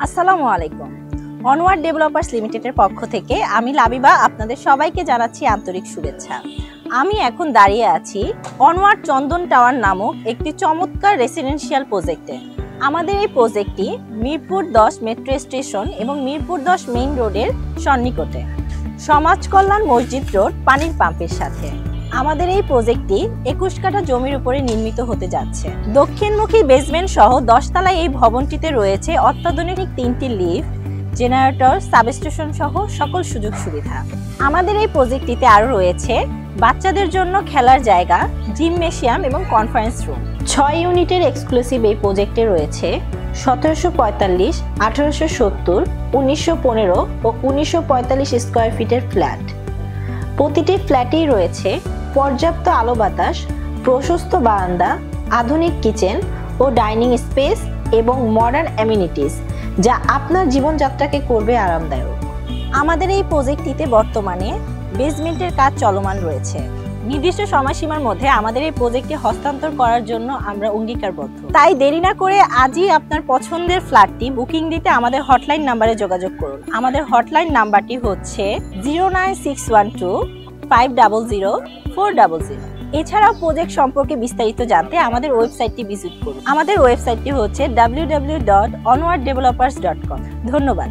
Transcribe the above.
আসসালামু আলাইকুম। Onward developers লিমিটেডের পক্ষ থেকে আমি লাবিবা আপনাদের সবাইকে জানাচ্ছি আন্তরিক শুভেচ্ছা। আমি এখন দাঁড়িয়ে আছি অনওয়ার্ড চন্দন টাওয়ার নামক একটি চমৎকার রেসিডেন্সিয়াল প্রজেক্টে। আমাদের এই প্রজেক্টটি মিরপুর 10 মেট্রো স্টেশন এবং মিরপুর 10 মেইন রোডের সন্নিকটে, সমাজ কল্যাণ মসজিদ রোড পানির পাম্পের সাথে। আমাদের এই প্রজেক্টটি 21 কাঠা জমির উপরে নির্মিত হতে যাচ্ছে। দক্ষিণমুখী বেসমেন্ট সহ 10 তলায় এই ভবনটিতে রয়েছে অত্যাধুনিক 3টি লিফট, জেনারেটর, সাবস্টেশন সহ সকল সুযোগ সুবিধা। আমাদের এই প্রজেক্টটিতে আরও রয়েছে বাচ্চাদের জন্য খেলার জায়গা, জিমনেশিয়াম এবং কনফারেন্স রুম। 6 ইউনিটের এক্সক্লুসিভ এই প্রজেক্টে রয়েছে 1745, 1870, 1915 ও 1945 স্কয়ার ফিটের ফ্ল্যাট। প্রতিটি ফ্ল্যাটেই রয়েছে পর্যাপ্ত আলো বাতাস, প্রশস্ত বারান্দা, আধুনিক কিচেন ও ডাইনিং স্পেস এবং মডার্ন অ্যামিনিটিস, যা আপনার জীবনযাত্রাকে করবে আরামদায়ক। আমাদের এই প্রজেক্টটিতে বর্তমানে বেসমেন্টের কাজ চলমান রয়েছে। নির্দিষ্ট সময়সীমার মধ্যে আমাদের এই প্রজেক্টটি হস্তান্তর করার জন্য আমরা অঙ্গীকারবদ্ধ। তাই দেরি না করে আজই আপনার পছন্দের ফ্ল্যাটটি বুকিং দিতে আমাদের হটলাইন নাম্বারে যোগাযোগ করুন। আমাদের হটলাইন নাম্বারটি হচ্ছে 09612 500 400। এছাড়াও প্রজেক্ট সম্পর্কে বিস্তারিত জানতে আমাদের ওয়েবসাইটটি ভিজিট করুন। আমাদের ওয়েবসাইটটি হচ্ছে www.onwarddevelopers.com। ধন্যবাদ।